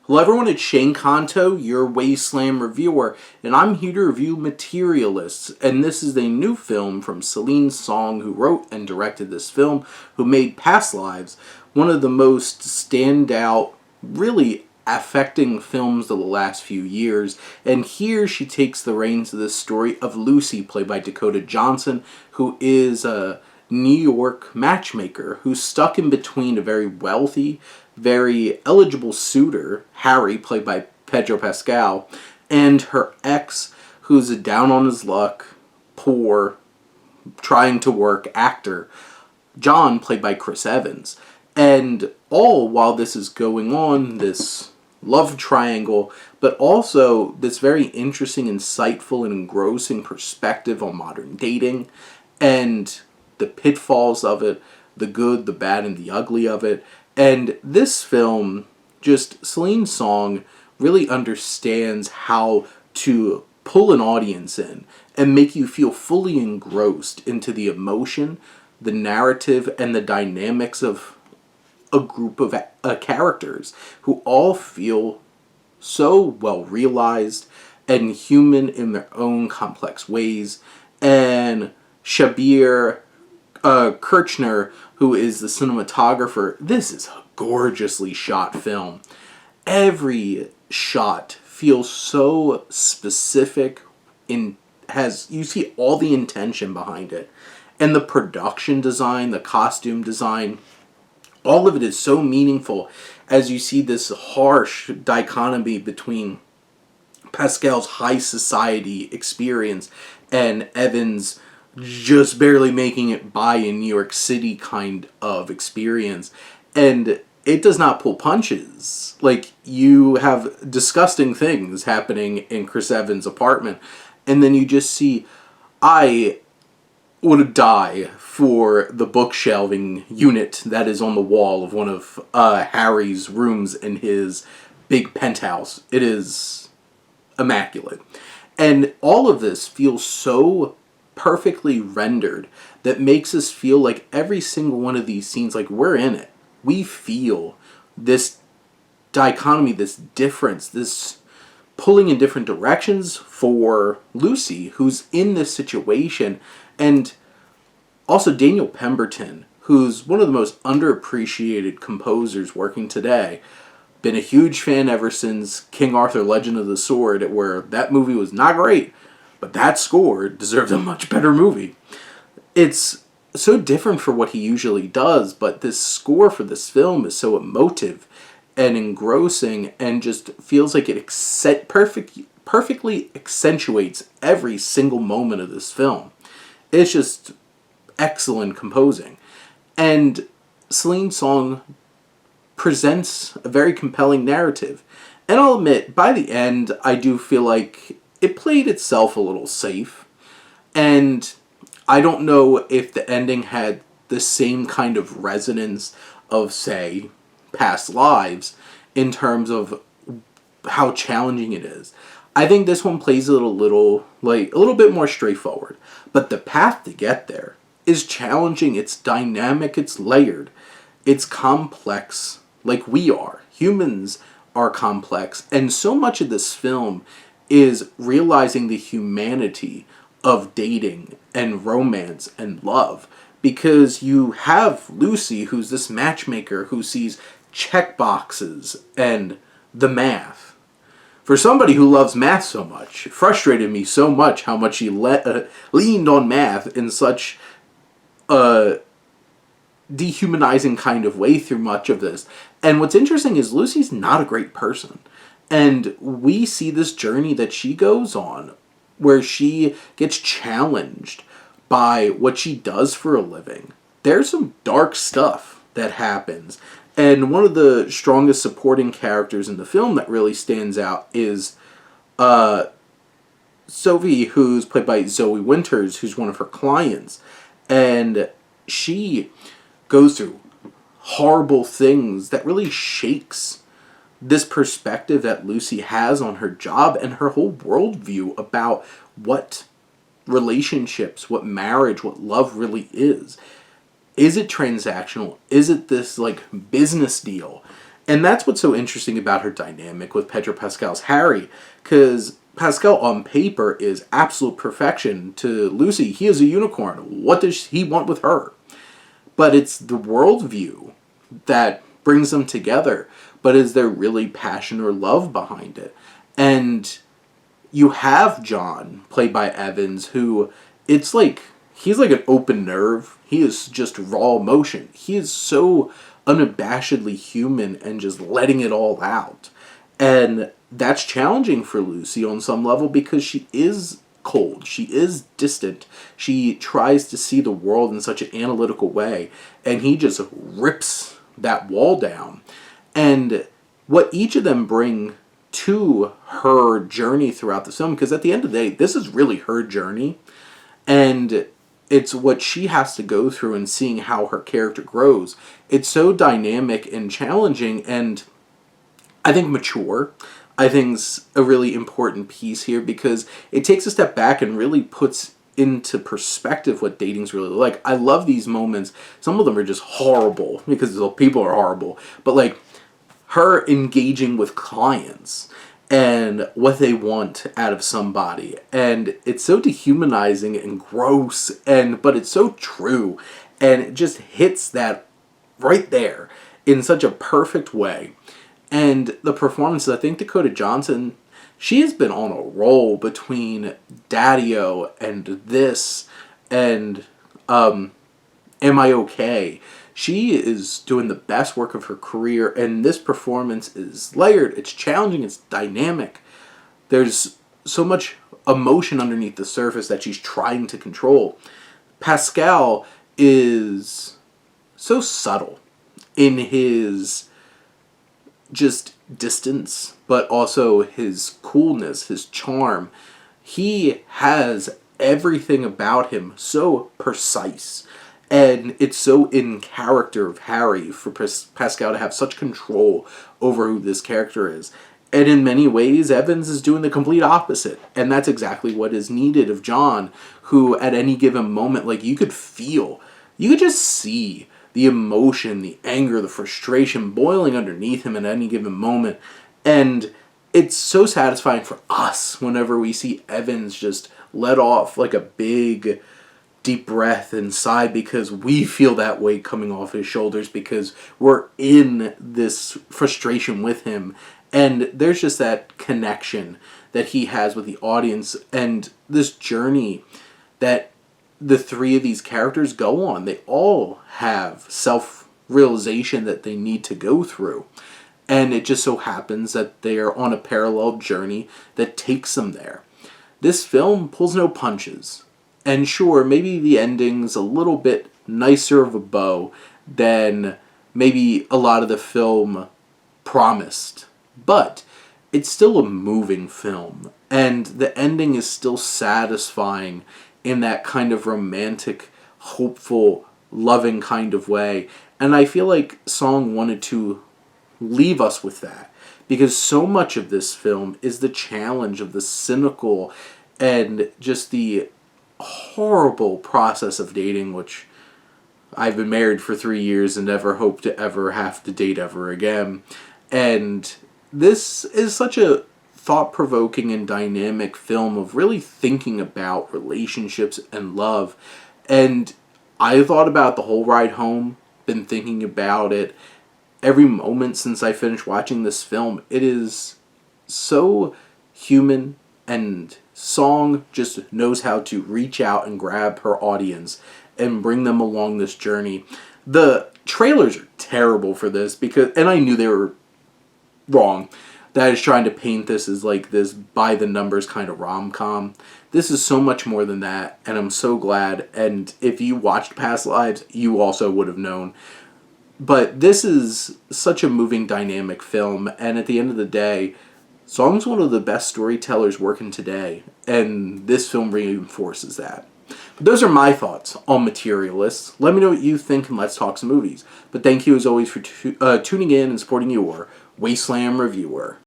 Hello everyone, it's Shane Kanto, your Wasteland reviewer, and I'm here to review Materialists, and this is a new film from Celine Song, who wrote and directed this film, who made Past Lives, one of the most standout, really affecting films of the last few years, and here she takes the reins of this story of Lucy, played by Dakota Johnson, who is a New York matchmaker who's stuck in between a very wealthy, very eligible suitor, Harry, played by Pedro Pascal, and her ex, who's a down on his luck, poor, trying to work actor, John, played by Chris Evans. And all while this is going on, this love triangle, but also this very interesting, insightful, and engrossing perspective on modern dating, and the pitfalls of it, the good, the bad, and the ugly of it. And this film, just Celine Song really understands how to pull an audience in and make you feel fully engrossed into the emotion, the narrative, and the dynamics of a group of characters who all feel so well realized and human in their own complex ways. And Shabir Kirchner, who is the cinematographer, this is a gorgeously shot film. Every shot feels so specific, you see all the intention behind it. And the production design, the costume design, all of it is so meaningful as you see this harsh dichotomy between Pascal's high society experience and Evan's just barely making it by in New York City kind of experience. And it does not pull punches. Like, you have disgusting things happening in Chris Evans' apartment, and then you just see, I would die for the bookshelving unit that is on the wall of one of Harry's rooms in his big penthouse. It is immaculate. And all of this feels so perfectly rendered that makes us feel like every single one of these scenes, like we're in it. We feel this dichotomy, this difference, this pulling in different directions for Lucy, who's in this situation. And also Daniel Pemberton, who's one of the most underappreciated composers working today. Been a huge fan ever since King Arthur Legend of the Sword, where that movie was not great, but that score deserves a much better movie. It's so different for what he usually does, but this score for this film is so emotive and engrossing and just feels like it perfectly accentuates every single moment of this film. It's just excellent composing. And Celine Song presents a very compelling narrative. And I'll admit, by the end, I do feel like it played itself a little safe. And I don't know if the ending had the same kind of resonance of, say, Past Lives in terms of how challenging it is. I think this one plays it a little bit more straightforward. But the path to get there is challenging, it's dynamic, it's layered, it's complex, like we are. Humans are complex, and so much of this film is realizing the humanity of dating and romance and love. Because you have Lucy, who's this matchmaker who sees check boxes and the math. For somebody who loves math so much, it frustrated me so much how much she leaned on math in such a dehumanizing kind of way through much of this. And what's interesting is Lucy's not a great person. And we see this journey that she goes on where she gets challenged by what she does for a living. There's some dark stuff that happens. And one of the strongest supporting characters in the film that really stands out is Sophie, who's played by Zoe Winters, who's one of her clients. And she goes through horrible things that really shakes this perspective that Lucy has on her job and her whole worldview about what relationships, what marriage, what love really is. Is it transactional? Is it this, like, business deal? And that's what's so interesting about her dynamic with Pedro Pascal's Harry, because Pascal on paper is absolute perfection to Lucy. He is a unicorn. What does he want with her? But it's the worldview that brings them together. But is there really passion or love behind it? And you have John, played by Evans, who it's like he's like an open nerve. He is just raw emotion. He is so unabashedly human and just letting it all out. And that's challenging for Lucy on some level because she is cold. She is distant. She tries to see the world in such an analytical way. And he just rips that wall down. And what each of them bring to her journey throughout the film, because at the end of the day, this is really her journey. And it's what she has to go through and seeing how her character grows. It's so dynamic and challenging and I think mature. I think's a really important piece here because it takes a step back and really puts into perspective what dating's really like. I love these moments. Some of them are just horrible because the people are horrible. But like her engaging with clients and what they want out of somebody. And it's so dehumanizing and gross, but it's so true. And it just hits that right there in such a perfect way. And the performances, I think Dakota Johnson, she has been on a roll between Daddy-O and this and Am I Okay? She is doing the best work of her career, and this performance is layered, it's challenging, it's dynamic. There's so much emotion underneath the surface that she's trying to control. Pascal is so subtle in his just distance, but also his coolness, his charm. He has everything about him so precise. And it's so in character of Harry for Pascal to have such control over who this character is. And in many ways, Evans is doing the complete opposite. And that's exactly what is needed of John, who at any given moment, like you could just see the emotion, the anger, the frustration boiling underneath him at any given moment. And it's so satisfying for us whenever we see Evans just let off like a big deep breath and sigh because we feel that weight coming off his shoulders because we're in this frustration with him. And there's just that connection that he has with the audience and this journey that the three of these characters go on. They all have self-realization that they need to go through. And it just so happens that they are on a parallel journey that takes them there. This film pulls no punches. And sure, maybe the ending's a little bit nicer of a bow than maybe a lot of the film promised. But it's still a moving film. And the ending is still satisfying in that kind of romantic, hopeful, loving kind of way. And I feel like Song wanted to leave us with that. Because so much of this film is the challenge of the cynical and just the horrible process of dating, which I've been married for 3 years and never hope to ever have to date ever again. And this is such a thought-provoking and dynamic film of really thinking about relationships and love. And I thought about the whole ride home, been thinking about it every moment since I finished watching this film. It is so human, and Song just knows how to reach out and grab her audience and bring them along this journey. The trailers are terrible for this and I knew they were wrong. That is trying to paint this as like this by the numbers kind of rom-com. This is so much more than that, and I'm so glad. And if you watched Past Lives, you also would have known. But this is such a moving, dynamic film, and at the end of the day, Song's one of the best storytellers working today, and this film reinforces that. But those are my thoughts on Materialists. Let me know what you think, and let's talk some movies. But thank you as always for tuning in and supporting your Wasteland reviewer.